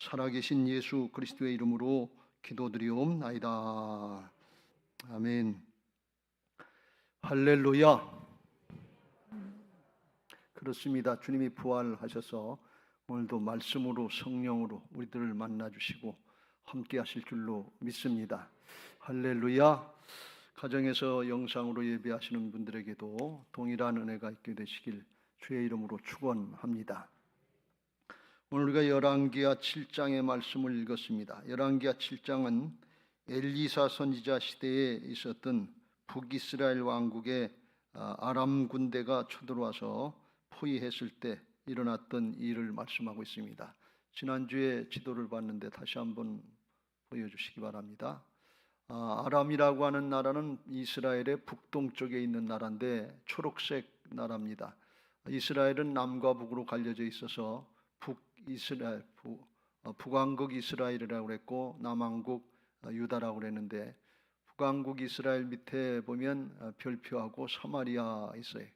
살아계신 예수 그리스도의 이름으로 기도드리옵나이다. 아멘. 할렐루야. 그렇습니다. 주님이 부활하셔서 오늘도 말씀으로 성령으로 우리들을 만나주시고 함께 하실 줄로 믿습니다. 할렐루야. 가정에서 영상으로 예배하시는 분들에게도 동일한 은혜가 있게 되시길 주의 이름으로 축원합니다. 오늘 우리가 열왕기하 7장의 말씀을 읽었습니다. 열왕기하 7장은 엘리사 선지자 시대에 있었던 북이스라엘 왕국의 아람 군대가 쳐들어와서 포위했을 때 일어났던 일을 말씀하고 있습니다. 지난주에 지도를 봤는데 다시 한번 보여주시기 바랍니다. 아람이라고 하는 나라는 이스라엘의 북동쪽에 있는 나라인데 초록색 나라입니다. 이스라엘은 남과 북으로 갈려져 있어서 북이스라엘, 북왕국 이스라엘이라고 그랬고 남왕국 유다라고 그랬는데, 북왕국 이스라엘 밑에 보면 별표하고 사마리아 있어요.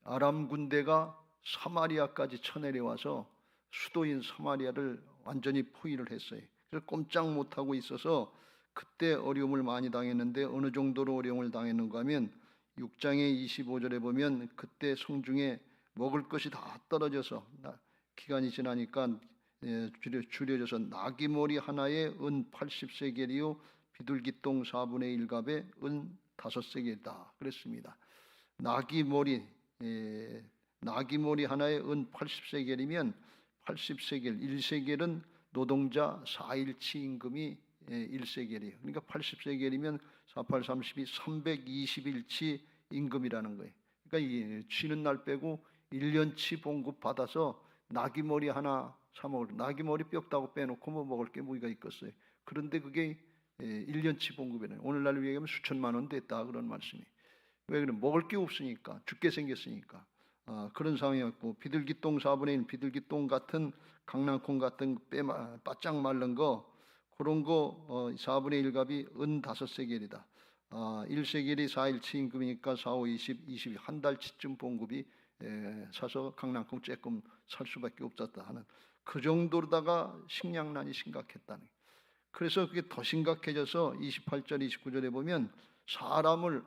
아람 군대가 사마리아까지 쳐내려와서 수도인 사마리아를 완전히 포위를 했어요. 그래서 꼼짝 못하고 있어서 그때 어려움을 많이 당했는데, 어느 정도로 어려움을 당했는가 하면 6장의 25절에 보면 그때 성중에 먹을 것이 다 떨어져서 기간이 지나니까 줄여져서 나귀머리 하나에 은 80세겔이요 비둘기똥 4분의 1갑에 은 5세겔이다 그랬습니다. 나귀머리 하나에 은 80세겔이면 80세겔, 1세겔은 노동자 4일치 임금이 1세겔이에요. 그러니까 80세겔이면 48, 32, 320일치 임금이라는 거예요. 그러니까 쉬는 날 빼고 1년치 봉급 받아서 나귀머리 하나 사 먹을, 나귀머리 뼈 따고 빼놓고 뭐 먹을 게 뭐가 있겠어요. 그런데 그게 1년치 봉급이네. 오늘날 얘기하면 수천만 원 됐다 그런 말씀이. 왜 그래? 먹을 게 없으니까, 죽게 생겼으니까. 그런 상황이었고, 비둘기똥 4분의 1, 비둘기똥 같은 강낭콩 같은 바짝 마른 거, 그런 거 4분의 1갑이 은 5세겔이다. 1세겔이 4일치 임금이니까 4, 5, 20, 22 한 달치쯤 봉급이 사서 강낭콩 조금 살 수밖에 없었다 하는, 그 정도로다가 식량난이 심각했다는. 그래서 그게 더 심각해져서 28절 29절에 보면 사람을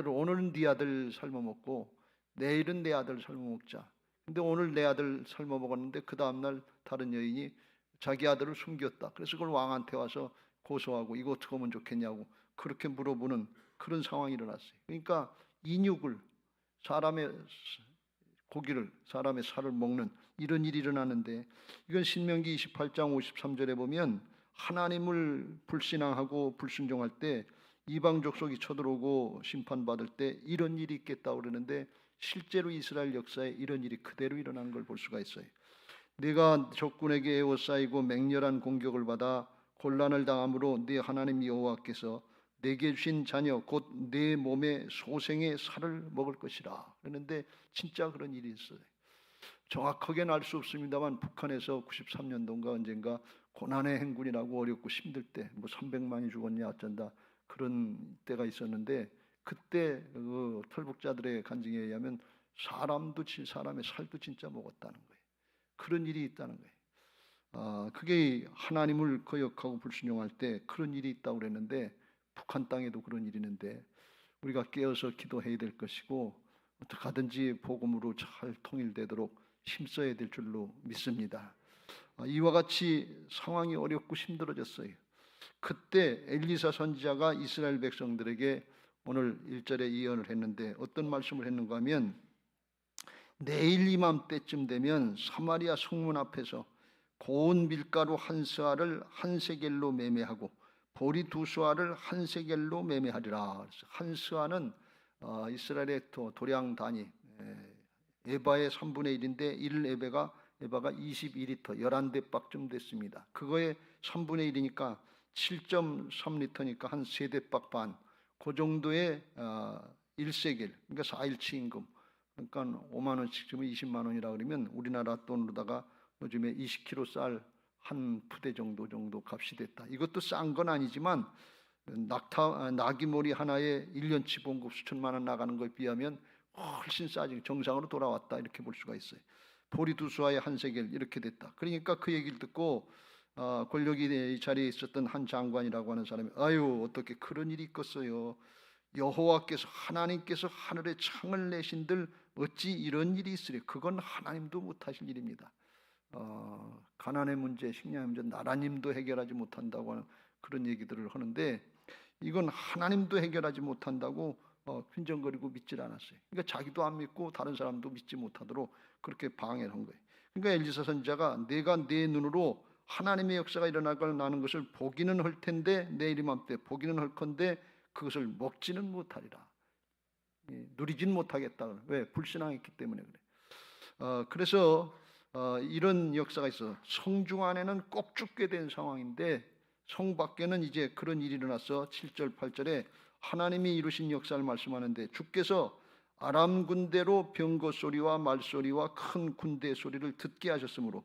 오늘은 네 아들 삶아 먹고 내일은 내 아들 삶아 먹자. 근데 오늘 내 아들 삶아 먹었는데 그 다음날 다른 여인이 자기 아들을 숨겼다. 그래서 그걸 왕한테 와서 고소하고 이거 어떻게 하면 좋겠냐고 그렇게 물어보는 그런 상황이 일어났어요. 그러니까 인육을, 사람의 고기를, 사람의 살을 먹는 이런 일이 일어나는데, 이건 신명기 28장 53절에 보면 하나님을 불신앙하고 불순종할 때 이방 족속이 쳐들어오고 심판받을 때 이런 일이 있겠다고 그러는데, 실제로 이스라엘 역사에 이런 일이 그대로 일어난 걸 볼 수가 있어요. 네가 적군에게 에워싸이고 맹렬한 공격을 받아 곤란을 당함으로 네 하나님 여호와께서 내게 주신 자녀 곧 내 몸의 소생의 살을 먹을 것이라. 그런데 진짜 그런 일이 있어요. 정확하게는 알 수 없습니다만 북한에서 93년도인가 언젠가 고난의 행군이라고 어렵고 힘들 때 뭐 300만이 죽었냐 어쩐다 그런 때가 있었는데, 그때 그 탈북자들의 간증에 의하면 사람의 살도 진짜 먹었다는 거예요. 그런 일이 있다는 거예요. 그게 하나님을 거역하고 불순종할 때 그런 일이 있다고 그랬는데, 북한 땅에도 그런 일이 있는데 우리가 깨어서 기도해야 될 것이고, 어떻게 하든지 복음으로 잘 통일되도록 힘써야 될 줄로 믿습니다. 이와 같이 상황이 어렵고 힘들어졌어요. 그때 엘리사 선지자가 이스라엘 백성들에게 오늘 1절에 예언을 했는데, 어떤 말씀을 했는가 하면, 내일 이맘때쯤 되면 사마리아 성문 앞에서 고운 밀가루 한 스아를 한 세겔로 매매하고 보리 두 스아를 한 세겔로 매매하리라. 한 스아는 이스라엘의 도량 단위, 에바의 3분의 1인데 1에바가 22리터 11대박쯤 됐습니다. 그거의 3분의 1이니까 7.3리터니까 한 3대박 반, 그 정도의 1세겔, 그러니까 4일치 임금, 그러니까 5만 원씩 주면 20만 원이라 그러면 우리나라 돈으로다가 요즘에 20kg 쌀 한 푸대 정도 값이 됐다. 이것도 싼 건 아니지만 나귀머리 하나에 1년치 봉급 수천만 원 나가는 것에 비하면 훨씬 싸지, 정상으로 돌아왔다 이렇게 볼 수가 있어요. 보리두수와의 한 세겔 이렇게 됐다. 그러니까 그 얘기를 듣고 권력이 이 자리에 있었던 한 장관이라고 하는 사람이 아유 어떻게 그런 일이 있겠어요. 여호와께서 하나님께서 하늘에 창을 내신들 어찌 이런 일이 있으리. 그건 하나님도 못하실 일입니다. 가난의 문제, 식량의 문제 나라님도 해결하지 못한다고 하는 그런 얘기들을 하는데 이건 하나님도 해결하지 못한다고 빈정거리고 믿질 않았어요. 그러니까 자기도 안 믿고 다른 사람도 믿지 못하도록 그렇게 방해를 한 거예요. 그러니까 엘리사 선지자가 내가 내 눈으로 하나님의 역사가 일어나는 것을 보기는 할 텐데 내 이름한테 보기는 할 건데 그것을 먹지는 못하리라. 누리진 못하겠다. 왜? 불신앙했기 때문에 그래. 그래서 이런 역사가 있어. 성중 안에는 꼭 죽게 된 상황인데 성 밖에는 이제 그런 일이 일어나서 7절 8절에 하나님이 이루신 역사를 말씀하는데 주께서 아람 군대로 병거 소리와 말소리와 큰 군대 소리를 듣게 하셨으므로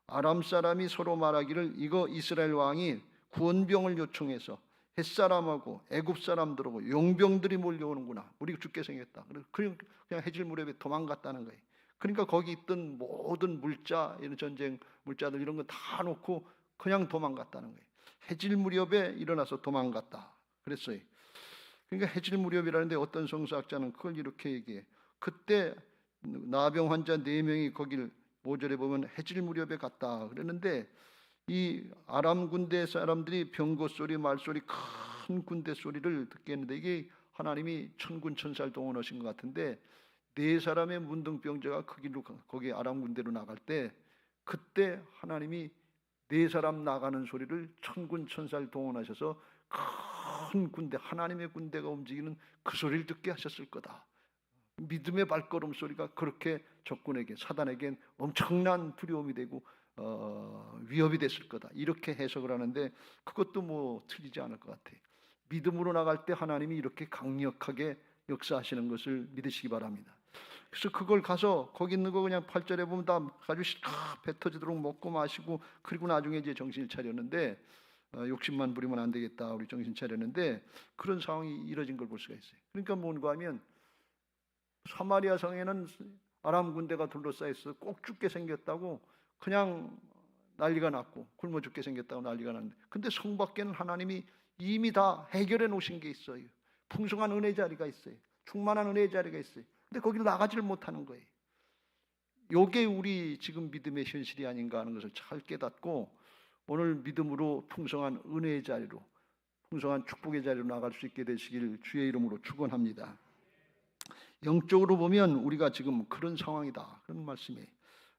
아람 사람이 서로 말하기를 이거 이스라엘 왕이 구원병을 요청해서 햇사람하고 애굽 사람들하고 용병들이 몰려오는구나. 우리 죽게 생겼다. 그냥 해질 무렵에 도망갔다는 거예요. 그러니까 거기 있던 모든 물자, 이런 전쟁 물자들 이런 거 다 놓고 그냥 도망갔다는 거예요. 해질 무렵에 일어나서 도망갔다. 그랬어요. 그러니까 해질 무렵이라는데 어떤 성서학자는 그걸 이렇게 얘기해. 그때 나병 환자 4명이 거길 5절에 보면 해질 무렵에 갔다 그랬는데 이 아람 군대 사람들이 병거 소리, 말소리, 큰 군대 소리를 듣게 했는데 이게 하나님이 천군 천사를 동원하신 것 같은데 4사람의 문둥병자가 그 길로 거기 아람 군대로 나갈 때 그때 하나님이 4사람 나가는 소리를 천군 천사를 동원하셔서 큰 군대, 하나님의 군대가 움직이는 그 소리를 듣게 하셨을 거다. 믿음의 발걸음 소리가 그렇게 적군에게, 사단에겐 엄청난 두려움이 되고 위협이 됐을 거다. 이렇게 해석을 하는데 그것도 뭐 틀리지 않을 것 같아요. 믿음으로 나갈 때 하나님이 이렇게 강력하게 역사하시는 것을 믿으시기 바랍니다. 그래서 그걸 가서 거기 있는 거 그냥 8절에 보면 다 아주 배 터지도록 먹고 마시고 그리고 나중에 이제 정신을 차렸는데 욕심만 부리면 안 되겠다. 우리 정신 차렸는데 그런 상황이 이뤄진 걸 볼 수가 있어요. 그러니까 뭔가 하면 사마리아 성에는 아람 군대가 둘러싸여 있어 꼭 죽게 생겼다고 그냥 난리가 났고 굶어 죽게 생겼다고 난리가 났는데 근데 성 밖에는 하나님이 이미 다 해결해 놓으신 게 있어요. 풍성한 은혜 자리가 있어요. 충만한 은혜 자리가 있어요. 근데 거기를 나가지를 못하는 거예요. 이게 우리 지금 믿음의 현실이 아닌가 하는 것을 잘 깨닫고 오늘 믿음으로 풍성한 은혜의 자리로 풍성한 축복의 자리로 나갈 수 있게 되시길 주의 이름으로 축원합니다. 영적으로 보면 우리가 지금 그런 상황이다. 그런 말씀이에요.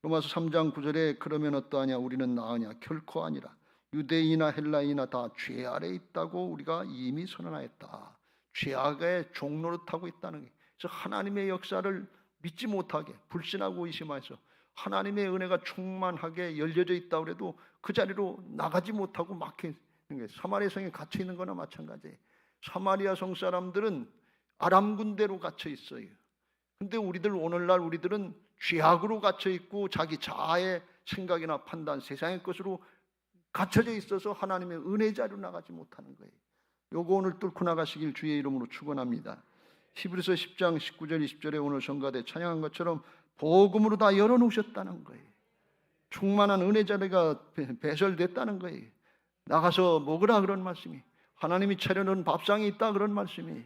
로마서 3장 9절에 그러면 어떠하냐 우리는 나으냐 결코 아니라 유대인이나 헬라인이나 다 죄 아래 있다고 우리가 이미 선언하였다. 죄악의 종노릇하고 있다는 게 그래서 하나님의 역사를 믿지 못하게 불신하고 의심해서 하나님의 은혜가 충만하게 열려져 있다고 해도 그 자리로 나가지 못하고 막혀 있는 게 사마리아 성에 갇혀 있는 거나 마찬가지예요. 사마리아 성 사람들은 아람 군대로 갇혀 있어요. 근데 오늘날 우리들은 죄악으로 갇혀 있고 자기 자아의 생각이나 판단, 세상의 것으로 갇혀져 있어서 하나님의 은혜 자리로 나가지 못하는 거예요. 요거 오늘 뚫고 나가시길 주의 이름으로 축원합니다. 히브리서 10장 19절 20절에 오늘 성가대 찬양한 것처럼 복음으로 다 열어놓으셨다는 거예요. 충만한 은혜 자리가 배설됐다는 거예요. 나가서 먹으라 그런 말씀이 하나님이 차려놓은 밥상이 있다 그런 말씀이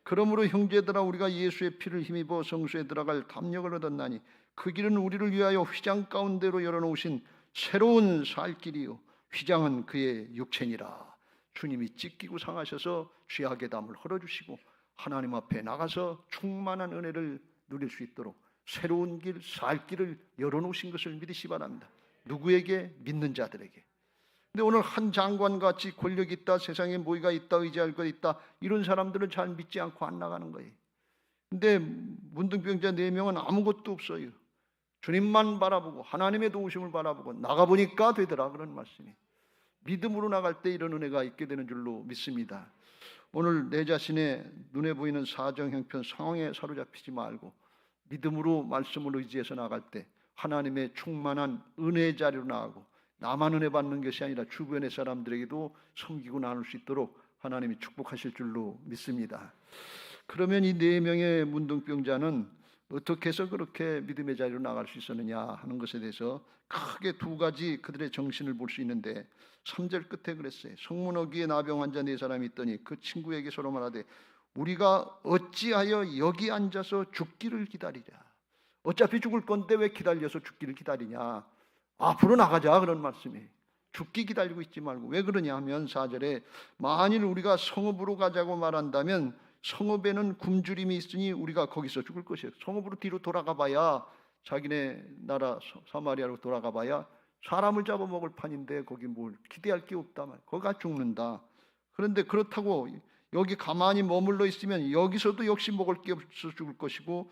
그러므로 형제들아 우리가 예수의 피를 힘입어 성소에 들어갈 담력을 얻었나니 그 길은 우리를 위하여 휘장 가운데로 열어놓으신 새로운 살 길이요 휘장은 그의 육체니라. 주님이 찢기고 상하셔서 죄악의 담을 헐어주시고 하나님 앞에 나가서 충만한 은혜를 누릴 수 있도록 새로운 길, 살 길을 열어놓으신 것을 믿으시 바랍니다. 누구에게? 믿는 자들에게. 근데 오늘 한 장관같이 권력이 있다, 세상에 뭐가 있다, 의지할 것 있다 이런 사람들은 잘 믿지 않고 안 나가는 거예요. 근데 문둥병자 4명은 아무것도 없어요. 주님만 바라보고 하나님의 도우심을 바라보고 나가보니까 되더라 그런 말씀이. 믿음으로 나갈 때 이런 은혜가 있게 되는 줄로 믿습니다. 오늘 내 자신의 눈에 보이는 사정, 형편, 상황에 사로잡히지 말고 믿음으로 말씀을 의지해서 나갈 때 하나님의 충만한 은혜의 자리로 나가고 나만 은혜 받는 것이 아니라 주변의 사람들에게도 섬기고 나눌 수 있도록 하나님이 축복하실 줄로 믿습니다. 그러면 이 4명의 문둥병자는 어떻게 해서 그렇게 믿음의 자리로 나갈 수 있었느냐 하는 것에 대해서 크게 두 가지 그들의 정신을 볼 수 있는데 3절 끝에 그랬어요. 성문어귀에 나병 환자 4사람이 있더니 그 친구에게 서로 말하되 우리가 어찌하여 여기 앉아서 죽기를 기다리랴. 어차피 죽을 건데 왜 기다려서 죽기를 기다리냐. 앞으로 나가자 그런 말씀이에요. 죽기 기다리고 있지 말고. 왜 그러냐 하면 4절에 만일 우리가 성읍으로 가자고 말한다면 성읍에는 굶주림이 있으니 우리가 거기서 죽을 것이에요. 성읍으로 뒤로 돌아가 봐야 자기네 나라 사마리아로 돌아가 봐야 사람을 잡아먹을 판인데 거기 뭘 기대할 게 없다 말. 거기가 죽는다. 그런데 그렇다고 여기 가만히 머물러 있으면 여기서도 역시 먹을 게 없어서 죽을 것이고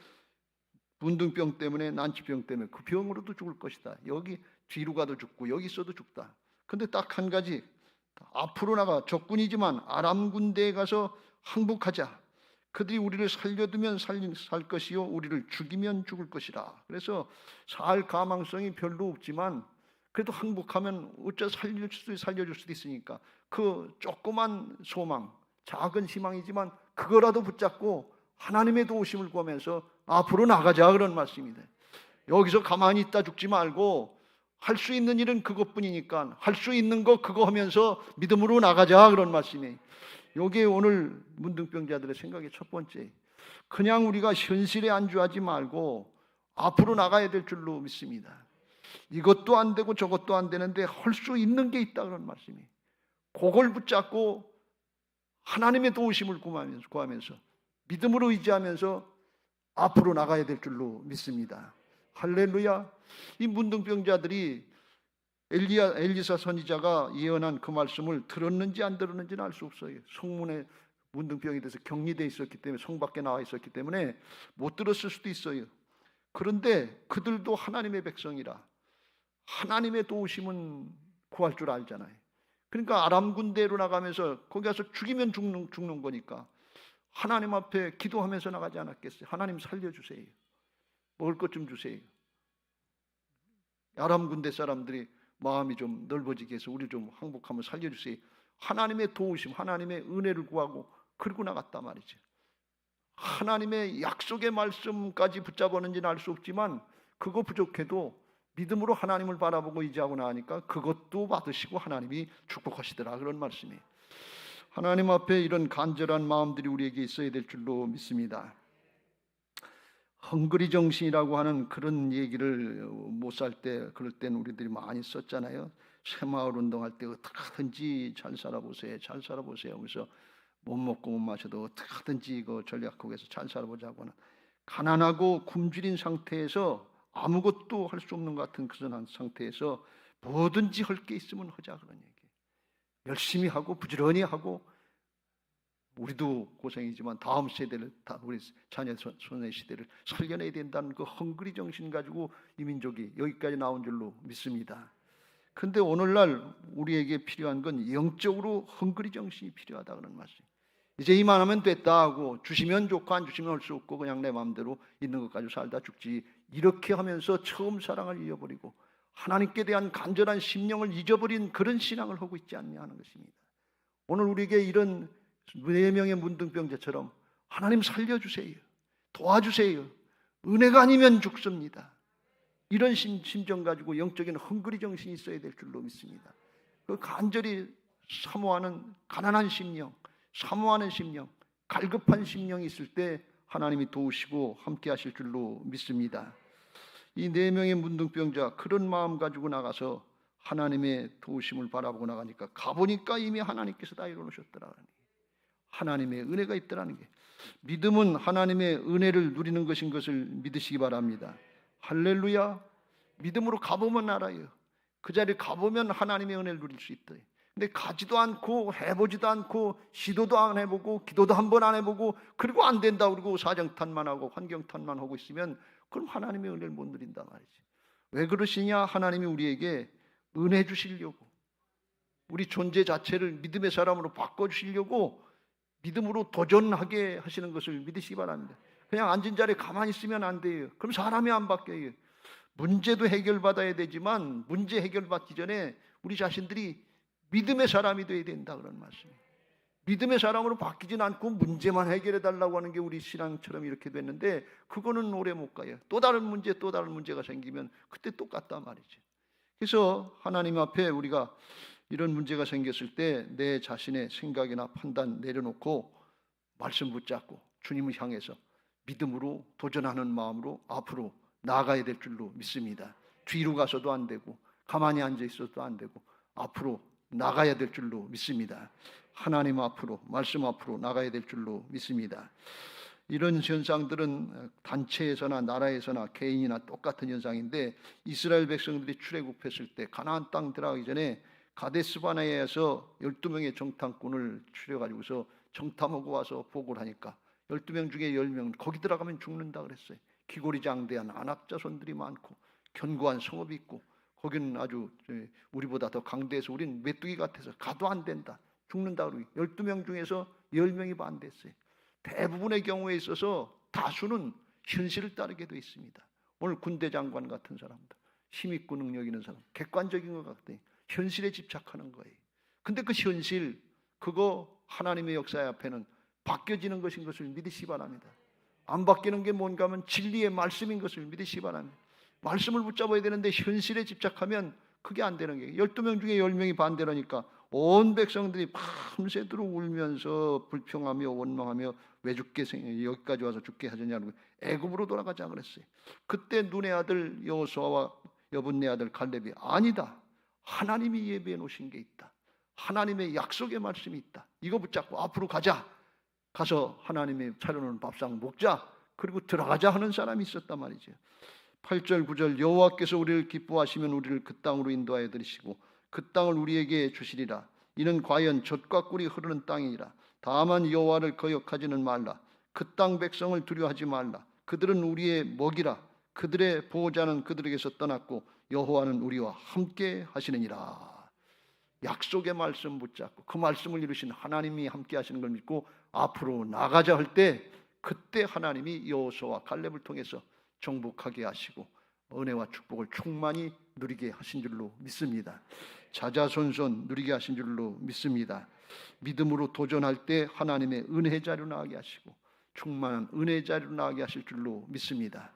문둥병 때문에 난치병 때문에 그 병으로도 죽을 것이다. 여기 뒤로 가도 죽고 여기 있어도 죽다. 근데 딱 한 가지 앞으로 나가 적군이지만 아람 군대에 가서 항복하자. 그들이 우리를 살려두면 살 것이요 우리를 죽이면 죽을 것이라. 그래서 살 가망성이 별로 없지만 그래도 항복하면 어쩌 살려줄 수도 있으니까 그 조그만 소망, 작은 희망이지만 그거라도 붙잡고 하나님의 도우심을 구하면서 앞으로 나가자 그런 말씀입니다. 여기서 가만히 있다 죽지 말고 할 수 있는 일은 그것뿐이니까 할 수 있는 거 그거 하면서 믿음으로 나가자 그런 말씀이에요. 이게 오늘 문둥병자들의 생각의 첫 번째. 그냥 우리가 현실에 안주하지 말고 앞으로 나가야 될 줄로 믿습니다. 이것도 안 되고 저것도 안 되는데 할 수 있는 게 있다 그런 말씀이에요. 그걸 붙잡고 하나님의 도우심을 구하면서 믿음으로 의지하면서 앞으로 나가야 될 줄로 믿습니다. 할렐루야. 이 문둥병자들이 엘리사 선지자가 예언한 그 말씀을 들었는지 안 들었는지는 알 수 없어요. 성문에 문둥병이 돼서 격리되어 있었기 때문에 성 밖에 나와 있었기 때문에 못 들었을 수도 있어요. 그런데 그들도 하나님의 백성이라 하나님의 도우심은 구할 줄 알잖아요. 그러니까 아람 군대로 나가면서 거기 가서 죽이면 죽는 거니까 하나님 앞에 기도하면서 나가지 않았겠어요? 하나님 살려주세요. 먹을 것 좀 주세요. 아람 군대 사람들이 마음이 좀 넓어지게 해서 우리 좀 항복하면 살려주세요. 하나님의 도우심, 하나님의 은혜를 구하고 그러고 나갔단 말이죠. 하나님의 약속의 말씀까지 붙잡았는지는 알 수 없지만 그거 부족해도 믿음으로 하나님을 바라보고 의지하고 나니까 그것도 받으시고 하나님이 축복하시더라 그런 말씀이에요. 하나님 앞에 이런 간절한 마음들이 우리에게 있어야 될 줄로 믿습니다. 헝그리 정신이라고 하는 그런 얘기를 못 살 때 그럴 땐 우리들이 많이 썼잖아요. 새마을 운동할 때 어떻게든지 잘 살아보세요. 잘 살아보세요. 그래서 못 먹고 못 마셔도 어떻게든지 이거 전략국에서 잘 살아보자고 하는 가난하고 굶주린 상태에서 아무것도 할 수 없는 것 같은 그런 상태에서 뭐든지 할 게 있으면 하자 그런 얘기. 열심히 하고 부지런히 하고 우리도 고생이지만 다음 세대를 다 우리 자녀 손의 시대를 살려내야 된다는 그 헝그리 정신 가지고 이 민족이 여기까지 나온 줄로 믿습니다. 근데 오늘날 우리에게 필요한 건 영적으로 헝그리 정신이 필요하다 그런 말씀. 이제 이만하면 됐다 하고 주시면 좋고 안 주시면 할 수 없고 그냥 내 마음대로 있는 것 가지고 살다 죽지. 이렇게 하면서 처음 사랑을 잃어버리고 하나님께 대한 간절한 심령을 잊어버린 그런 신앙을 하고 있지 않냐 하는 것입니다. 오늘 우리에게 이런 4명의 문둥병자처럼 하나님 살려주세요. 도와주세요. 은혜가 아니면 죽습니다. 이런 심정 가지고 영적인 헝그리 정신이 있어야 될 줄로 믿습니다. 그 간절히 사모하는 가난한 심령, 사모하는 심령, 갈급한 심령이 있을 때 하나님이 도우시고 함께 하실 줄로 믿습니다. 이 4명의 문둥병자 그런 마음 가지고 나가서 하나님의 도우심을 바라보고 나가니까 가보니까 이미 하나님께서 다 이루어놓으셨더라. 하나님의 은혜가 있더라는 게, 믿음은 하나님의 은혜를 누리는 것인 것을 믿으시기 바랍니다. 할렐루야. 믿음으로 가보면 알아요. 그 자리에 가보면 하나님의 은혜를 누릴 수 있다. 근데 가지도 않고 해보지도 않고 시도도 안 해보고 기도도 한 번 안 해보고 그리고 안 된다 그러고 사정탄만 하고 환경탄만 하고 있으면 그럼 하나님의 은혜를 못 누린단 말이지. 왜 그러시냐? 하나님이 우리에게 은혜 주시려고, 우리 존재 자체를 믿음의 사람으로 바꿔주시려고 믿음으로 도전하게 하시는 것을 믿으시기 바랍니다. 그냥 앉은 자리에 가만히 있으면 안 돼요. 그럼 사람이 안 바뀌어요. 문제도 해결받아야 되지만 문제 해결받기 전에 우리 자신들이 믿음의 사람이 되어야 된다 그런 말씀이에요. 믿음의 사람으로 바뀌진 않고 문제만 해결해 달라고 하는 게 우리 신앙처럼 이렇게 됐는데 그거는 오래 못 가요. 또 다른 문제가 생기면 그때 똑같단 말이죠. 그래서 하나님 앞에 우리가 이런 문제가 생겼을 때 내 자신의 생각이나 판단 내려놓고 말씀 붙잡고 주님을 향해서 믿음으로 도전하는 마음으로 앞으로 나아가야 될 줄로 믿습니다. 뒤로 가서도 안 되고 가만히 앉아 있어도 안 되고 앞으로 나가야 될 줄로 믿습니다. 하나님 앞으로, 말씀 앞으로 나가야 될 줄로 믿습니다. 이런 현상들은 단체에서나 나라에서나 개인이나 똑같은 현상인데 이스라엘 백성들이 출애굽했을 때 가나안 땅 들어가기 전에 가데스바네아에서 12명의 정탐꾼을 추려가지고서 정탐하고 와서 보고를 하니까 12명 중에 10명 거기 들어가면 죽는다 그랬어요. 기골이장대한 안악자손들이 많고 견고한 성읍이 있고 거기는 아주 우리보다 더 강대해서 우리는 메뚜기 같아서 가도 안 된다. 죽는다 그러고 12명 중에서 10명이 반대했어요. 대부분의 경우에 있어서 다수는 현실을 따르게 되어 있습니다. 오늘 군대 장관 같은 사람들, 힘있고 능력 있는 사람, 객관적인 것 같아요. 현실에 집착하는 거예요. 근데 그 현실, 그거 하나님의 역사 앞에는 바뀌어지는 것인 것을 믿으시 바랍니다. 안 바뀌는 게 뭔가 하면 진리의 말씀인 것을 믿으시 바랍니다. 말씀을 붙잡아야 되는데 현실에 집착하면 그게 안 되는 거예요. 12명 중에 10명이 반대라니까 온 백성들이 밤새도록 울면서 불평하며 원망하며 왜 죽게 여기까지 와서 죽게 하느냐고 애굽으로 돌아가자 그랬어요. 그때 눈의 아들 여호수아와 여분네 아들 갈렙이 아니다. 하나님이 예비해 놓으신 게 있다. 하나님의 약속의 말씀이 있다. 이거 붙잡고 앞으로 가자. 가서 하나님의 차려놓은 밥상 먹자. 그리고 들어가자 하는 사람이 있었단 말이죠. 8절 9절 여호와께서 우리를 기뻐하시면 우리를 그 땅으로 인도하여 들이시고 그 땅을 우리에게 주시리라. 이는 과연 젖과 꿀이 흐르는 땅이니라. 다만 여호와를 거역하지는 말라. 그 땅 백성을 두려워하지 말라. 그들은 우리의 먹이라. 그들의 보호자는 그들에게서 떠났고 여호와는 우리와 함께 하시느니라. 약속의 말씀 붙잡고 그 말씀을 이루신 하나님이 함께 하시는 걸 믿고 앞으로 나가자 할 때 그때 하나님이 여호수아와 갈렙을 통해서 정복하게 하시고 은혜와 축복을 충만히 누리게 하신 줄로 믿습니다. 자자손손 누리게 하신 줄로 믿습니다. 믿음으로 도전할 때 하나님의 은혜 자리로 나가게 하시고 충만한 은혜 자리로 나가게 하실 줄로 믿습니다.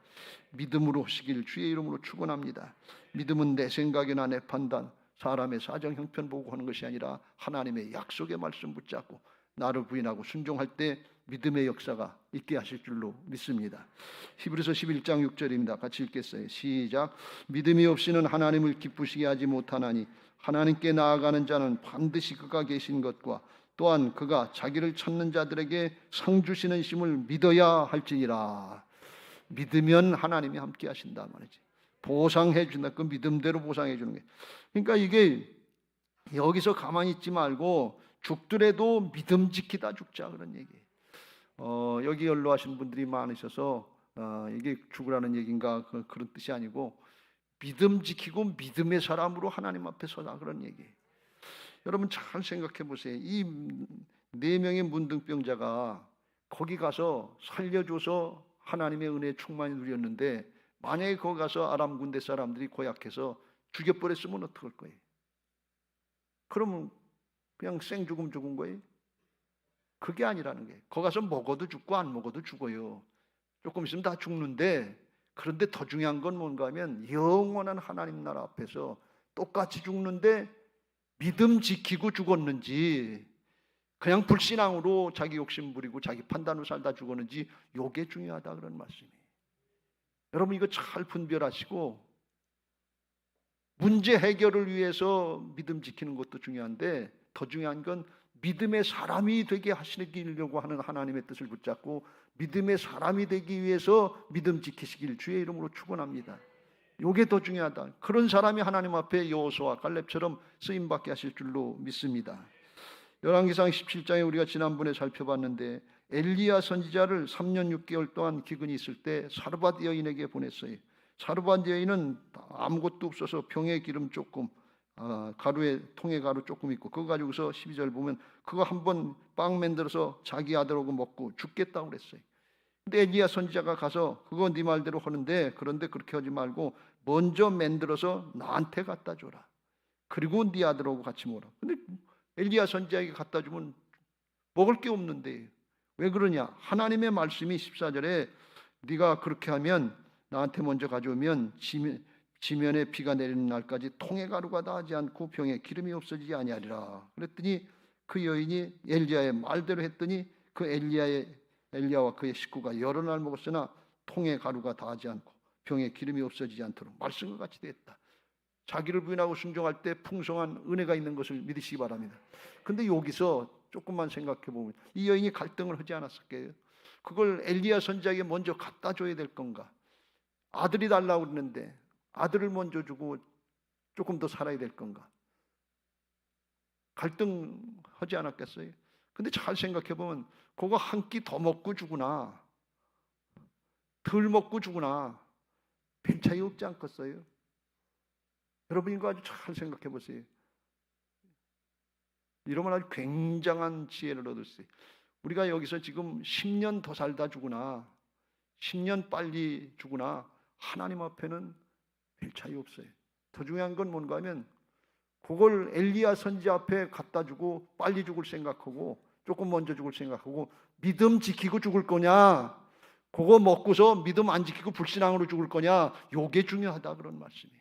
믿음으로 하시길 주의 이름으로 축원합니다. 믿음은 내 생각이나 내 판단, 사람의 사정 형편 보고 하는 것이 아니라 하나님의 약속의 말씀 붙잡고 나를 부인하고 순종할 때 믿음의 역사가 있게 하실 줄로 믿습니다. 히브리서 11장 6절입니다. 같이 읽겠어요. 시작. 믿음이 없이는 하나님을 기쁘시게 하지 못하나니 하나님께 나아가는 자는 반드시 그가 계신 것과 또한 그가 자기를 찾는 자들에게 상 주시는 심을 믿어야 할지니라. 믿으면 하나님이 함께 하신다 말이지. 보상해 준다. 그 믿음대로 보상해 주는 게. 그러니까 이게 여기서 가만히 있지 말고 죽더라도 믿음 지키다 죽자 그런 얘기예요. 여기 연로하신 분들이 많으셔서 이게 죽으라는 얘기인가 그런 뜻이 아니고 믿음 지키고 믿음의 사람으로 하나님 앞에 서자 그런 얘기예요. 여러분 잘 생각해 보세요. 이 4명의 문둥병자가 거기 가서 살려줘서 하나님의 은혜에 충만히 누렸는데 만약에 거기 가서 아람 군대 사람들이 고약해서 죽여버렸으면 어떡할 거예요? 그러면 그냥 생죽음 죽은 거예요? 그게 아니라는 거예요. 거기 가서 먹어도 죽고 안 먹어도 죽어요. 조금 있으면 다 죽는데 그런데 더 중요한 건 뭔가 하면 영원한 하나님 나라 앞에서 똑같이 죽는데 믿음 지키고 죽었는지 그냥 불신앙으로 자기 욕심 부리고 자기 판단으로 살다 죽었는지 이게 중요하다 그런 말씀이에요. 여러분 이거 잘 분별하시고 문제 해결을 위해서 믿음 지키는 것도 중요한데 더 중요한 건 믿음의 사람이 되게 하시려고 하는 하나님의 뜻을 붙잡고 믿음의 사람이 되기 위해서 믿음 지키시길 주의 이름으로 축원합니다. 이게 더 중요하다. 그런 사람이 하나님 앞에 여호수아와 갈렙처럼 쓰임받게 하실 줄로 믿습니다. 열왕기상 17장에 우리가 지난번에 살펴봤는데 엘리야 선지자를 3년 6개월 동안 기근이 있을 때 사르밧 여인에게 보냈어요. 사르밧 여인은 아무것도 없어서 병에 기름 조금 가루에 통에 가루 조금 있고 그거 가지고서 12절 보면 그거 한번 빵 만들어서 자기 아들하고 먹고 죽겠다고 그랬어요. 근데 엘리야 선지자가 가서 그거 네 말대로 하는데 그런데 그렇게 하지 말고 먼저 만들어서 나한테 갖다 줘라. 그리고 네 아들하고 같이 먹어라. 근데 엘리야 선지자에게 갖다 주면 먹을 게 없는데. 왜 그러냐? 하나님의 말씀이 14절에 네가 그렇게 하면, 나한테 먼저 가져오면 지면에 비가 내리는 날까지 통에 가루가 닿지 않고 병에 기름이 없어지지 아니하리라. 그랬더니 그 여인이 엘리야의 말대로 했더니 그 엘리야와 그의 식구가 여러 날 먹었으나 통에 가루가 닿지 않고 병에 기름이 없어지지 않도록 말씀과 같이 됐다. 자기를 부인하고 순종할 때 풍성한 은혜가 있는 것을 믿으시기 바랍니다. 근데 여기서 조금만 생각해 보면 이 여인이 갈등을 하지 않았을까요? 그걸 엘리야 선지자에게 먼저 갖다 줘야 될 건가? 아들이 달라고 그러는데 아들을 먼저 주고 조금 더 살아야 될 건가? 갈등하지 않았겠어요? 근데 잘 생각해 보면 그거 한 끼 더 먹고 주구나, 덜 먹고 주구나, 별 차이 없지 않겠어요? 여러분 이거 아주 잘 생각해 보세요. 이러면 아주 굉장한 지혜를 얻었어요. 우리가 여기서 지금 10년 더 살다 주구나, 10년 빨리 주구나, 하나님 앞에는 별 차이 없어요. 더 중요한 건 뭔가 하면 그걸 엘리야 선지 앞에 갖다 주고 빨리 죽을 생각하고 조금 먼저 죽을 생각하고 믿음 지키고 죽을 거냐, 그거 먹고서 믿음 안 지키고 불신앙으로 죽을 거냐, 요게 중요하다 그런 말씀이에요.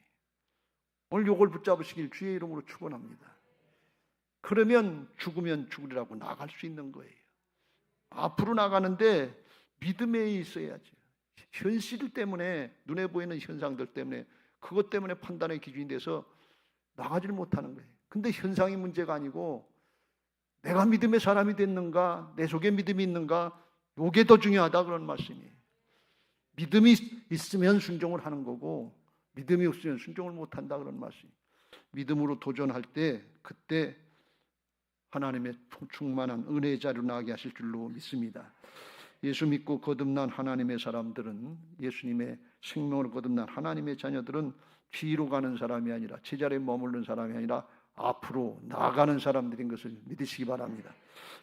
오늘 요걸 붙잡으시길 주의 이름으로 축원합니다. 그러면 죽으면 죽으리라고 나갈 수 있는 거예요. 앞으로 나가는데 믿음에 있어야죠. 현실 때문에, 눈에 보이는 현상들 때문에, 그것 때문에 판단의 기준이 돼서 나가질 못하는 거예요. 근데 현상이 문제가 아니고 내가 믿음의 사람이 됐는가, 내 속에 믿음이 있는가, 요게 더 중요하다 그런 말씀이에요. 믿음이 있으면 순종을 하는 거고 믿음이 없으면 순종을 못한다 그런 말씀이에요. 믿음으로 도전할 때 그때 하나님의 충만한 은혜의 자리로 나가게 하실 줄로 믿습니다. 예수 믿고 거듭난 하나님의 사람들은, 예수님의 생명으로 거듭난 하나님의 자녀들은 뒤로 가는 사람이 아니라, 제자리에 머무르는 사람이 아니라 앞으로 나아가는 사람들인 것을 믿으시기 바랍니다.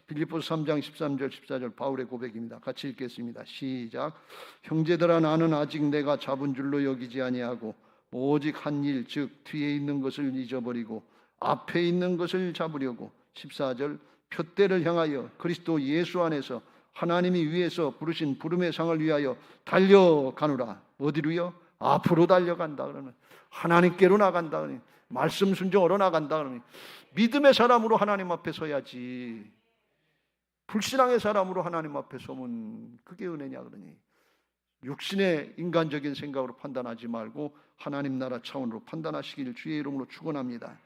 빌립보서 3장 13절 14절 바울의 고백입니다. 같이 읽겠습니다. 시작. 형제들아, 나는 아직 내가 잡은 줄로 여기지 아니하고 오직 한 일, 즉 뒤에 있는 것을 잊어버리고 앞에 있는 것을 잡으려고 14절 표대를 향하여 그리스도 예수 안에서 하나님이 위에서 부르신 부름의 상을 위하여 달려가노라. 어디로요? 앞으로 달려간다 그러면 하나님께로 나간다 그러면 말씀 순종으로 나간다 그러면 믿음의 사람으로 하나님 앞에 서야지. 불신앙의 사람으로 하나님 앞에 서면 그게 은혜냐 그러니. 육신의 인간적인 생각으로 판단하지 말고 하나님 나라 차원으로 판단하시길 주의 이름으로 축원합니다.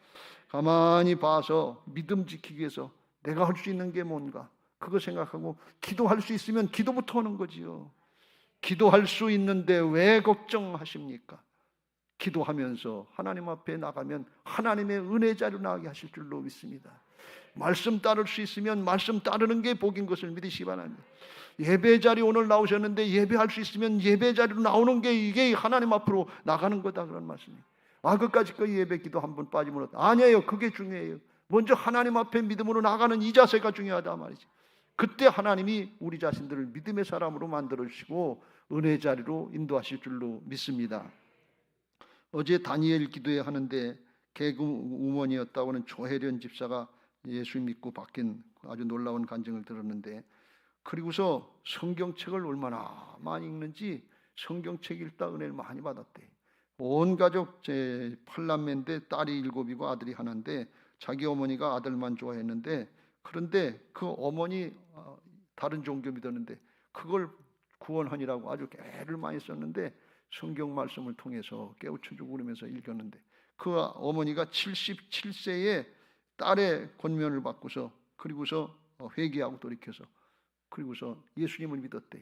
가만히 봐서 믿음 지키기 위해서 내가 할 수 있는 게 뭔가 그거 생각하고 기도할 수 있으면 기도부터 하는 거지요. 기도할 수 있는데 왜 걱정하십니까? 기도하면서 하나님 앞에 나가면 하나님의 은혜 자리로 나가게 하실 줄로 믿습니다. 말씀 따를 수 있으면 말씀 따르는 게 복인 것을 믿으시기 바랍니다. 예배 자리 오늘 나오셨는데 예배할 수 있으면 예배 자리로 나오는 게 이게 하나님 앞으로 나가는 거다 그런 말씀이에요. 그까짓 거 예배 기도 한 번 빠지면 어떡해? 아니에요. 그게 중요해요. 먼저 하나님 앞에 믿음으로 나가는 이 자세가 중요하다 말이지. 그때 하나님이 우리 자신들을 믿음의 사람으로 만들어 주시고 은혜 자리로 인도하실 줄로 믿습니다. 어제 다니엘 기도회 하는데 개그 우먼이었다고 하는 조혜련 집사가 예수 믿고 바뀐 아주 놀라운 간증을 들었는데, 그리고서 성경책을 얼마나 많이 읽는지 성경책 읽다 은혜를 많이 받았대. 온 가족 제 8남매인데 딸이 7이고 아들이 하나인데 자기 어머니가 아들만 좋아했는데, 그런데 그 어머니 다른 종교 믿었는데 그걸 구원하니라고 아주 애를 많이 썼는데 성경 말씀을 통해서 깨우쳐주고 그러면서 읽었는데 그 어머니가 77세에 딸의 권면을 받고서 그리고서 회개하고 돌이켜서 그리고서 예수님을 믿었대.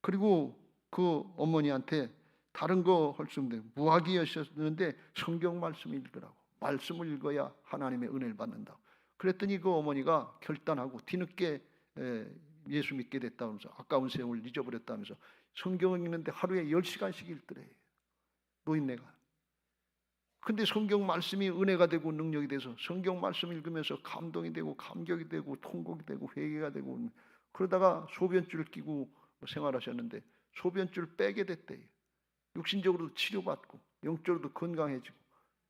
그리고 그 어머니한테 다른 거 할 수 없는데 무학이었는데 성경 말씀을 읽으라고. 말씀을 읽어야 하나님의 은혜를 받는다고. 그랬더니 그 어머니가 결단하고 뒤늦게 예수 믿게 됐다면서 아까운 세월을 잊어버렸다면서 성경을 읽는데 하루에 10시간씩 읽더래. 노인네가. 근데 성경 말씀이 은혜가 되고 능력이 돼서 성경 말씀 읽으면서 감동이 되고 감격이 되고 통곡이 되고 회개가 되고 그러다가 소변줄 끼고 생활하셨는데 소변줄 빼게 됐대요. 육신적으로도 치료받고 영적으로도 건강해지고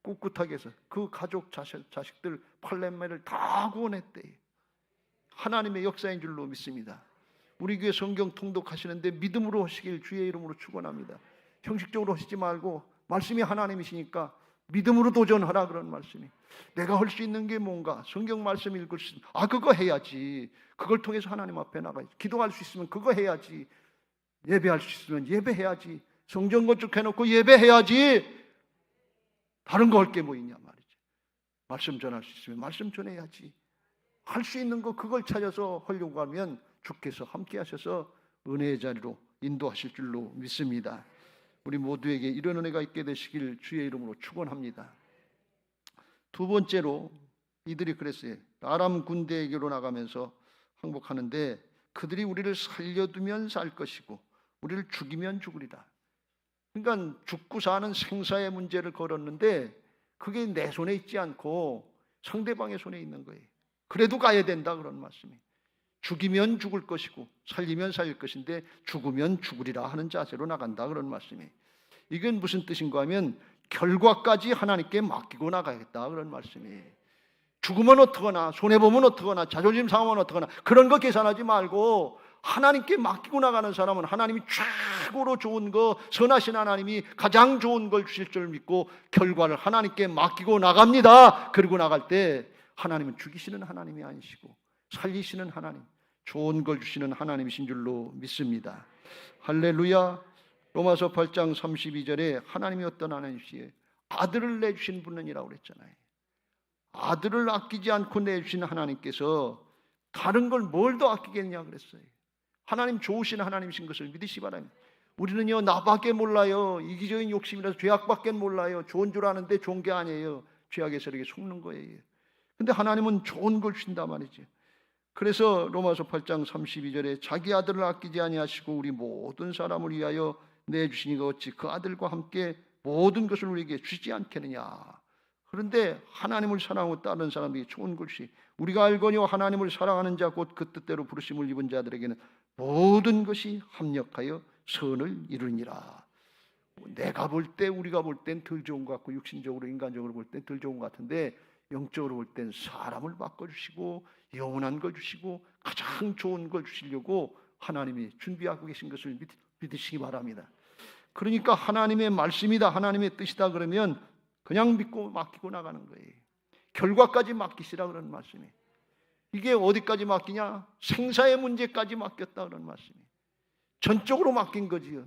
꿋꿋하게 해서 그 가족 자식들 8남매를 다 구원했대요. 하나님의 역사인 줄로 믿습니다. 우리 교회 성경 통독하시는데 믿음으로 하시길 주의 이름으로 축원합니다. 형식적으로 하시지 말고 말씀이 하나님이시니까 믿음으로 도전하라 그런 말씀이. 내가 할 수 있는 게 뭔가? 성경 말씀 읽을 수 있으면 그거 해야지. 그걸 통해서 하나님 앞에 나가야지. 기도할 수 있으면 그거 해야지. 예배할 수 있으면 예배해야지. 성전 건축해놓고 예배해야지. 다른 거 할 게 뭐 있냐 말이지. 말씀 전할 수 있으면 말씀 전해야지. 할 수 있는 거 그걸 찾아서 하려고 하면 주께서 함께 하셔서 은혜의 자리로 인도하실 줄로 믿습니다. 우리 모두에게 이런 은혜가 있게 되시길 주의 이름으로 축원합니다. 두 번째로 이들이 그랬어요. 아람 군대에게로 나가면서 항복하는데 그들이 우리를 살려두면 살 것이고 우리를 죽이면 죽으리라. 그러니까 죽고 사는 생사의 문제를 걸었는데 그게 내 손에 있지 않고 상대방의 손에 있는 거예요. 그래도 가야 된다 그런 말씀이. 죽이면 죽을 것이고 살리면 살릴 것인데 죽으면 죽으리라 하는 자세로 나간다 그런 말씀이. 이건 무슨 뜻인가 하면 결과까지 하나님께 맡기고 나가야겠다 그런 말씀이. 죽으면 어떡하나, 손해보면 어떡하나, 자존심 상하면 어떡하나 그런 거 계산하지 말고 하나님께 맡기고 나가는 사람은 하나님이 최고로 좋은 거, 선하신 하나님이 가장 좋은 걸 주실 줄 믿고 결과를 하나님께 맡기고 나갑니다. 그리고 나갈 때 하나님은 죽이시는 하나님이 아니시고 살리시는 하나님, 좋은 걸 주시는 하나님이신 줄로 믿습니다. 할렐루야. 로마서 8장 32절에 하나님이 어떤 하나님이시에요? 아들을 내주신 분이라고 그랬잖아요. 아들을 아끼지 않고 내주신 하나님께서 다른 걸 뭘 더 아끼겠냐 그랬어요. 하나님 좋으신 하나님이신 것을 믿으시기 바랍니다. 우리는요 나밖에 몰라요. 이기적인 욕심이라서 죄악밖에 몰라요. 좋은 줄 아는데 좋은 게 아니에요. 죄악의 세력에 속는 거예요. 근데 하나님은 좋은 걸 주신단 말이죠. 그래서 로마서 8장 32절에 자기 아들을 아끼지 아니하시고 우리 모든 사람을 위하여 내주시니가 어찌 그 아들과 함께 모든 것을 우리에게 주지 않겠느냐. 그런데 하나님을 사랑하고 따르는 사람들이 좋은 것이 우리가 알거니와 하나님을 사랑하는 자 곧 그 뜻대로 부르심을 입은 자들에게는 모든 것이 합력하여 선을 이루니라. 내가 볼 때 우리가 볼 땐 덜 좋은 것 같고 육신적으로 인간적으로 볼 땐 덜 좋은 것 같은데 영적으로 볼 땐 사람을 바꿔주시고 영원한 걸 주시고 가장 좋은 걸 주시려고 하나님이 준비하고 계신 것을 믿으시기 바랍니다. 그러니까 하나님의 말씀이다, 하나님의 뜻이다 그러면 그냥 믿고 맡기고 나가는 거예요. 결과까지 맡기시라 그런 말씀이. 이게 어디까지 맡기냐? 생사의 문제까지 맡겼다 그런 말씀이. 전적으로 맡긴 거지요.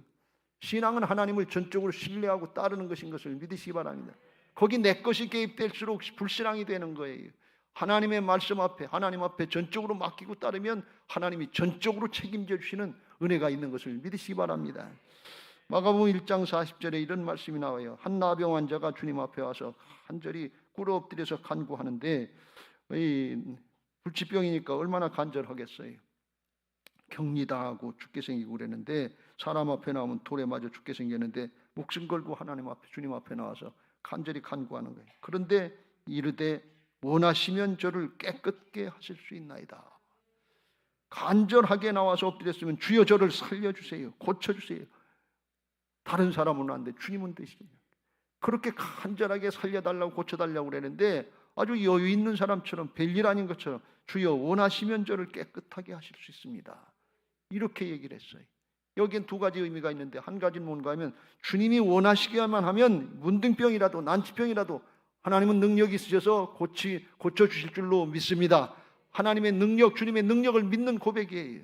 신앙은 하나님을 전적으로 신뢰하고 따르는 것인 것을 믿으시기 바랍니다. 거기 내 것이 개입될수록 불신앙이 되는 거예요. 하나님의 말씀 앞에, 하나님 앞에 전적으로 맡기고 따르면 하나님이 전적으로 책임져 주시는 은혜가 있는 것을 믿으시기 바랍니다. 마가복음 1장 40절에 이런 말씀이 나와요. 한 나병 환자가 주님 앞에 와서 간절히 꿇어 엎드려서 간구하는데 불치병이니까 얼마나 간절하겠어요. 격리당하고 죽게 생기고 그랬는데 사람 앞에 나오면 돌에 맞아 죽게 생겼는데 목숨 걸고 하나님 앞에 주님 앞에 나와서 간절히 간구하는 거예요. 그런데 이르되 원하시면 저를 깨끗게 하실 수 있나이다. 간절하게 나와서 엎드렸으면 주여 저를 살려주세요. 고쳐주세요. 다른 사람은 안 돼. 주님은 되시냐. 그렇게 간절하게 살려달라고 고쳐달라고 그랬는데 아주 여유 있는 사람처럼 별일 아닌 것처럼 주여 원하시면 저를 깨끗하게 하실 수 있습니다. 이렇게 얘기를 했어요. 여기엔 두 가지 의미가 있는데 한 가지는 뭔가 하면 주님이 원하시기만 하면 문둥병이라도 난치병이라도 하나님은 능력이 있으셔서 고쳐주실 줄로 믿습니다. 하나님의 능력, 주님의 능력을 믿는 고백이에요.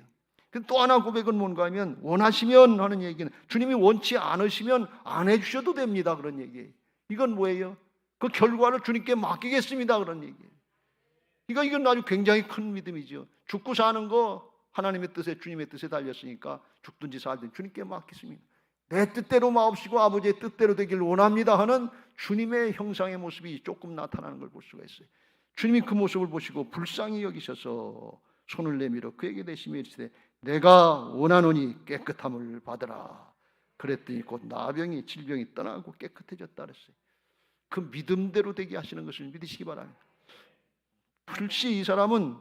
또 하나 고백은 뭔가 하면 원하시면 하는 얘기는 주님이 원치 않으시면 안 해주셔도 됩니다 그런 얘기예요. 이건 뭐예요? 그 결과를 주님께 맡기겠습니다 그런 얘기예요. 이건 아주 굉장히 큰 믿음이죠. 죽고 사는 거 하나님의 뜻에 주님의 뜻에 달렸으니까 죽든지 살든지 주님께 맡기십니다. 내 뜻대로 마옵시고 아버지의 뜻대로 되길 원합니다 하는 주님의 형상의 모습이 조금 나타나는 걸 볼 수가 있어요. 주님이 그 모습을 보시고 불쌍히 여기셔서 손을 내밀어 그에게 대시며 이르시되 내가 원하노니 깨끗함을 받으라. 그랬더니 곧 나병이 질병이 떠나고 깨끗해졌다 그랬어요. 그 믿음대로 되게 하시는 것을 믿으시기 바랍니다. 불시 이 사람은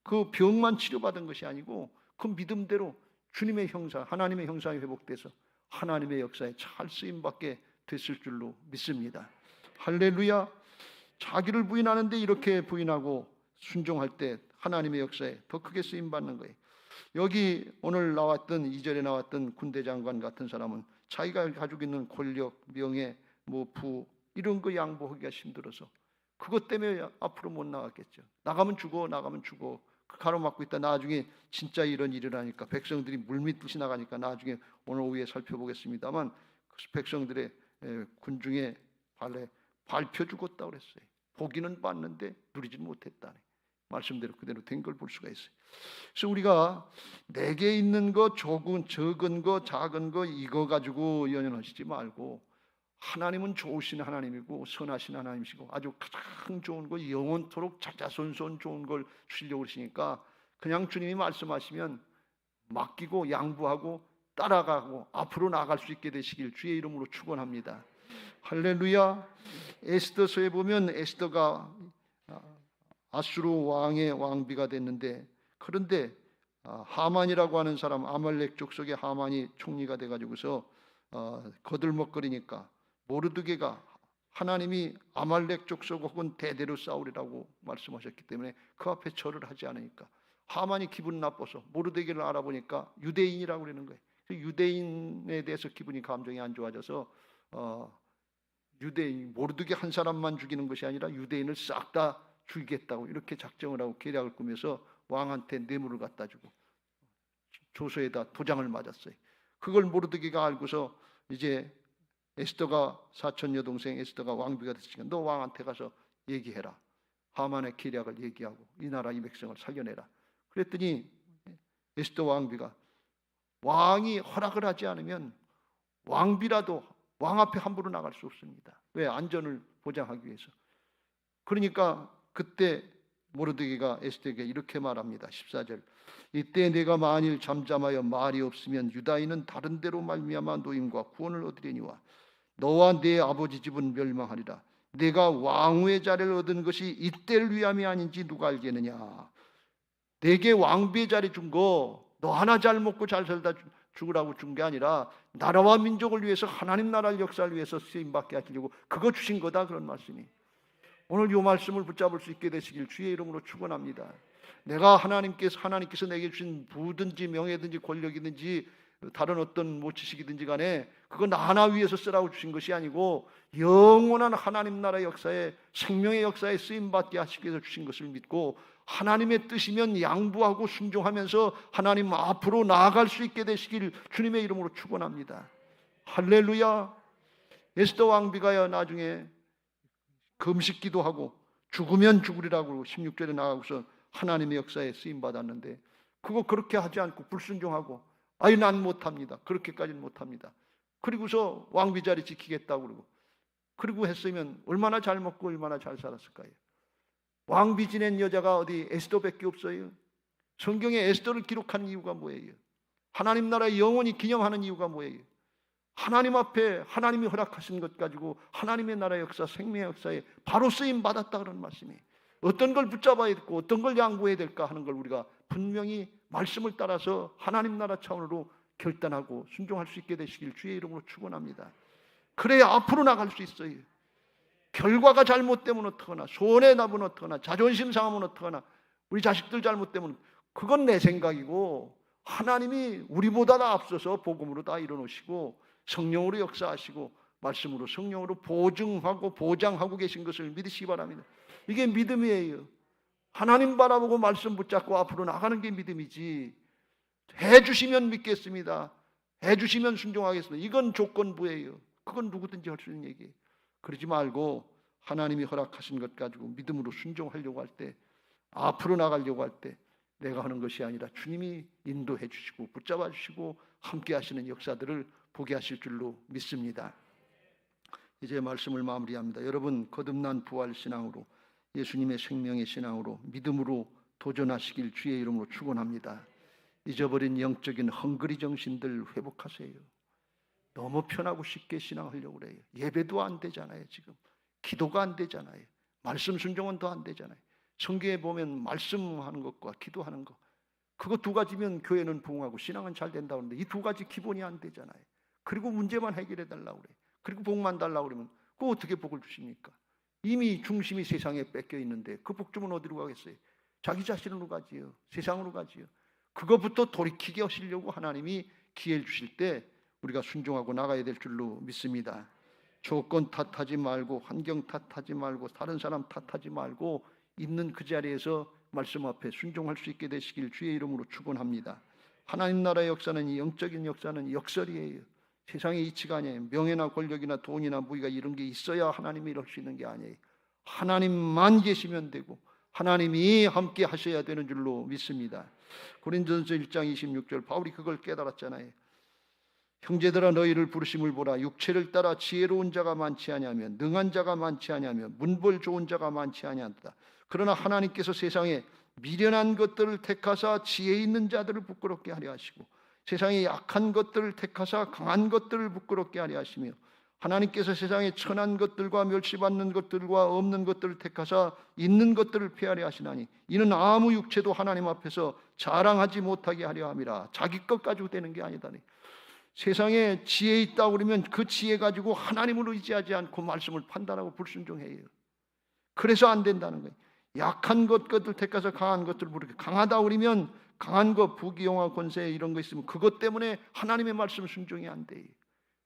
그 병만 치료받은 것이 아니고 그 믿음대로 주님의 형상, 하나님의 형상이 회복돼서 하나님의 역사에 잘 쓰임받게 됐을 줄로 믿습니다. 할렐루야. 자기를 부인하는데 이렇게 부인하고 순종할 때 하나님의 역사에 더 크게 쓰임 받는 거예요. 여기 오늘 나왔던 2절에 나왔던 군대 장관 같은 사람은 자기가 가지고 있는 권력, 명예, 부 이런 거 양보하기가 힘들어서 그것 때문에 앞으로 못 나갔겠죠. 나가면 죽어, 나가면 죽어. 가로막고 있다. 나중에 진짜 이런 일을 하니까 백성들이 물밀듯이 나가니까 나중에 오늘 오후에 살펴보겠습니다만 백성들의 군중의 발에 밟혀 죽었다 그랬어요. 보기는 봤는데 누리지는 못했다네. 말씀대로 그대로 된 걸 볼 수가 있어요. 그래서 우리가 내게 있는 거 적은 거 작은 거 이거 가지고 연연하시지 말고 하나님은 좋으신 하나님이고 선하신 하나님이시고 아주 가장 좋은 거 영원토록 자자손손 좋은 걸 주시려고 그러시니까 그냥 주님이 말씀하시면 맡기고 양보하고 따라가고 앞으로 나아갈 수 있게 되시길 주의 이름으로 축원합니다. 할렐루야. 에스더서에 보면 에스더가 아수르 왕의 왕비가 됐는데 그런데 하만이라고 하는 사람 아말렉 족속의 하만이 총리가 돼가지고서 거들먹거리니까 모르드게가 하나님이 아말렉 족속 혹은 대대로 싸우리라고 말씀하셨기 때문에 그 앞에 절을 하지 않으니까 하만이 기분 나빠서 모르드게를 알아보니까 유대인이라고 그러는 거예요. 유대인에 대해서 기분이 감정이 안 좋아져서 유대인 모르드게 한 사람만 죽이는 것이 아니라 유대인을 싹 다 죽이겠다고 이렇게 작정을 하고 계략을 꾸며서 왕한테 뇌물을 갖다 주고 조서에다 도장을 맞았어요. 그걸 모르드게가 알고서 이제 에스더가 사촌 여동생 에스더가 왕비가 됐으니까 너 왕한테 가서 얘기해라. 하만의 계략을 얘기하고 이 나라 이 백성을 살려내라. 그랬더니 에스더 왕비가 왕이 허락을 하지 않으면 왕비라도 왕 앞에 함부로 나갈 수 없습니다. 왜? 안전을 보장하기 위해서. 그러니까 그때 모르드게가 에스더에게 이렇게 말합니다. 14절 이때 내가 만일 잠잠하여 말이 없으면 유다인은 다른 데로 말미암아 노임과 구원을 얻으려니와 너와 내 아버지 집은 멸망하리라. 내가 왕후의 자리를 얻은 것이 이때를 위함이 아닌지 누가 알겠느냐. 내게 왕비의 자리 준 거 너 하나 잘 먹고 잘 살다 죽으라고 준 게 아니라 나라와 민족을 위해서 하나님 나라의 역사를 위해서 쓰임받게 하시려고 그거 주신 거다. 그런 말씀이 오늘 이 말씀을 붙잡을 수 있게 되시길 주의 이름으로 축원합니다. 내가 하나님께서 내게 주신 부든지 명예든지 권력이든지 다른 어떤 지식이든지 간에 그거 나 하나 위해서 쓰라고 주신 것이 아니고 영원한 하나님 나라의 역사에 생명의 역사에 쓰임받게 하시기 위해서 주신 것을 믿고 하나님의 뜻이면 양보하고 순종하면서 하나님 앞으로 나아갈 수 있게 되시길 주님의 이름으로 축원합니다. 할렐루야. 에스더 왕비가요 나중에 금식 기도하고 죽으면 죽으리라고 16절에 나가고서 하나님의 역사에 쓰임받았는데 그거 그렇게 하지 않고 불순종하고 아이 난 못합니다. 그렇게까지는 못합니다. 그리고서 왕비 자리 지키겠다고 그러고 그리고 했으면 얼마나 잘 먹고 얼마나 잘 살았을까요? 왕비 지낸 여자가 어디 에스더밖에 없어요. 성경에 에스더를 기록한 이유가 뭐예요? 하나님 나라의 영원히 기념하는 이유가 뭐예요? 하나님 앞에 하나님이 허락하신 것 가지고 하나님의 나라의 역사, 생명의 역사에 바로 쓰임 받았다 그런 말씀이 어떤 걸 붙잡아야 되고 어떤 걸 양보해야 될까 하는 걸 우리가 분명히 말씀을 따라서 하나님 나라 차원으로 결단하고 순종할 수 있게 되시길 주의 이름으로 축원합니다. 그래야 앞으로 나갈 수 있어요. 결과가 잘못되면 어떡하나, 손해 나면 어떡하나, 자존심 상하면 어떡하나, 우리 자식들 잘못되면 그건 내 생각이고 하나님이 우리보다 다 앞서서 복음으로 다 이뤄놓으시고 성령으로 역사하시고 말씀으로 성령으로 보증하고 보장하고 계신 것을 믿으시기 바랍니다. 이게 믿음이에요. 하나님 바라보고 말씀 붙잡고 앞으로 나가는 게 믿음이지 해주시면 믿겠습니다. 해주시면 순종하겠습니다. 이건 조건부예요. 그건 누구든지 할 수 있는 얘기예요. 그러지 말고 하나님이 허락하신 것 가지고 믿음으로 순종하려고 할 때 앞으로 나가려고 할 때 내가 하는 것이 아니라 주님이 인도해 주시고 붙잡아 주시고 함께 하시는 역사들을 보게 하실 줄로 믿습니다. 이제 말씀을 마무리합니다. 여러분 거듭난 부활 신앙으로 예수님의 생명의 신앙으로 믿음으로 도전하시길 주의 이름으로 축원합니다. 잊어버린 영적인 헝그리 정신들 회복하세요. 너무 편하고 쉽게 신앙하려고 그래요. 예배도 안 되잖아요. 지금 기도가 안 되잖아요. 말씀 순종은 더 안 되잖아요. 성경에 보면 말씀하는 것과 기도하는 것 그거 두 가지면 교회는 부흥하고 신앙은 잘 된다고 하는데 이 두 가지 기본이 안 되잖아요. 그리고 문제만 해결해 달라고 그래요. 그리고 복만 달라고 그러면 그거 어떻게 복을 주십니까? 이미 중심이 세상에 뺏겨 있는데 그 복 주면 어디로 가겠어요? 자기 자신으로 가지요. 세상으로 가지요. 그것부터 돌이키게 하시려고 하나님이 기회를 주실 때 우리가 순종하고 나가야 될 줄로 믿습니다. 조건 탓하지 말고, 환경 탓하지 말고, 다른 사람 탓하지 말고, 있는 그 자리에서 말씀 앞에 순종할 수 있게 되시길 주의 이름으로 축원합니다. 하나님 나라의 역사는, 이 영적인 역사는 역설이에요. 세상의 이치가 아니에요. 명예나 권력이나 돈이나 무기가 이런 게 있어야 하나님이 이룰 수 있는 게 아니에요. 하나님만 계시면 되고 하나님이 함께 하셔야 되는 줄로 믿습니다. 고린도전서 1장 26절, 바울이 그걸 깨달았잖아요. 형제들아, 너희를 부르심을 보라. 육체를 따라 지혜로운 자가 많지 아니하며 능한 자가 많지 아니하며 문벌 좋은 자가 많지 아니하다. 그러나 하나님께서 세상에 미련한 것들을 택하사 지혜 있는 자들을 부끄럽게 하려 하시고 세상에 약한 것들을 택하사 강한 것들을 부끄럽게 하려 하시며 하나님께서 세상에 천한 것들과 멸시받는 것들과 없는 것들을 택하사 있는 것들을 폐하려 하시나니 이는 아무 육체도 하나님 앞에서 자랑하지 못하게 하려 함이라. 자기 것 가지고 되는 게 아니다니. 세상에 지혜 있다고 그러면 그 지혜 가지고 하나님을 의지하지 않고 말씀을 판단하고 불순종해요. 그래서 안 된다는 거예요. 약한 것들 택해서 강한 것들을 부르게. 강하다 그러면 강한 것, 부귀영화, 권세 이런 거 있으면 그것 때문에 하나님의 말씀 순종이 안 돼요.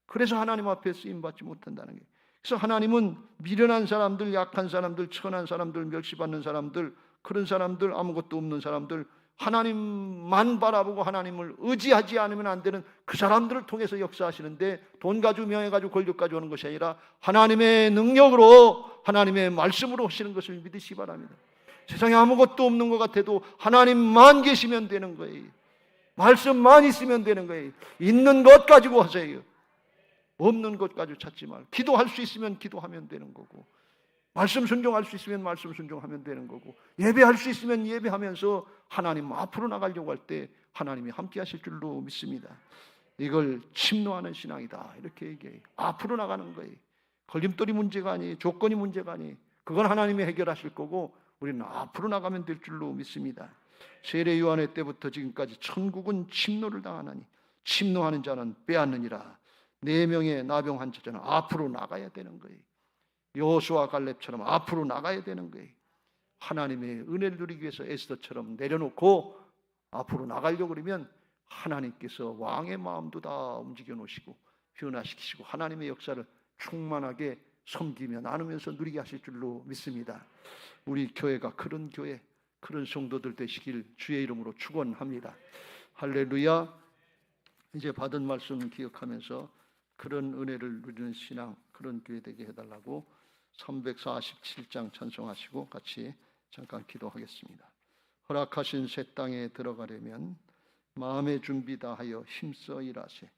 그래서 하나님 앞에 쓰임 받지 못한다는 거예요. 그래서 하나님은 미련한 사람들, 약한 사람들, 천한 사람들, 멸시받는 사람들, 그런 사람들, 아무것도 없는 사람들, 하나님만 바라보고 하나님을 의지하지 않으면 안 되는 그 사람들을 통해서 역사하시는데, 돈 가지고 명예 가지고 권력 가지고 오는 것이 아니라 하나님의 능력으로, 하나님의 말씀으로 하시는 것을 믿으시기 바랍니다. 세상에 아무것도 없는 것 같아도 하나님만 계시면 되는 거예요. 말씀만 있으면 되는 거예요. 있는 것 가지고 하세요. 없는 것 가지고 찾지 말고, 기도할 수 있으면 기도하면 되는 거고, 말씀 순종할 수 있으면 말씀 순종하면 되는 거고, 예배할 수 있으면 예배하면서 하나님 앞으로 나가려고 할 때 하나님이 함께 하실 줄로 믿습니다. 이걸 침노하는 신앙이다 이렇게 얘기해요. 앞으로 나가는 거예요. 걸림돌이 문제가 아니에요. 조건이 문제가 아니에요. 그건 하나님이 해결하실 거고 우리는 앞으로 나가면 될 줄로 믿습니다. 세례 요한의 때부터 지금까지 천국은 침노를 당하나니 침노하는 자는 빼앗느니라. 4명의 나병 환자는 앞으로 나가야 되는 거예요. 여호수아 갈렙처럼 앞으로 나가야 되는 거예요. 하나님의 은혜를 누리기 위해서 에스더처럼 내려놓고 앞으로 나가려고 그러면 하나님께서 왕의 마음도 다 움직여 놓으시고 변화시키시고 하나님의 역사를 충만하게 섬기며 나누면서 누리게 하실 줄로 믿습니다. 우리 교회가 그런 교회, 그런 성도들 되시길 주의 이름으로 축원합니다. 할렐루야. 이제 받은 말씀 기억하면서 그런 은혜를 누리는 신앙, 그런 교회 되게 해달라고 347장 찬송하시고 같이 잠깐 기도하겠습니다. 허락하신 새 땅에 들어가려면 마음의 준비 다하여 힘써 일하세.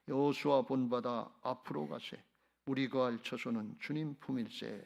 여호수아 본받아 앞으로 가세. 우리 거할 처소는 주님 품일세.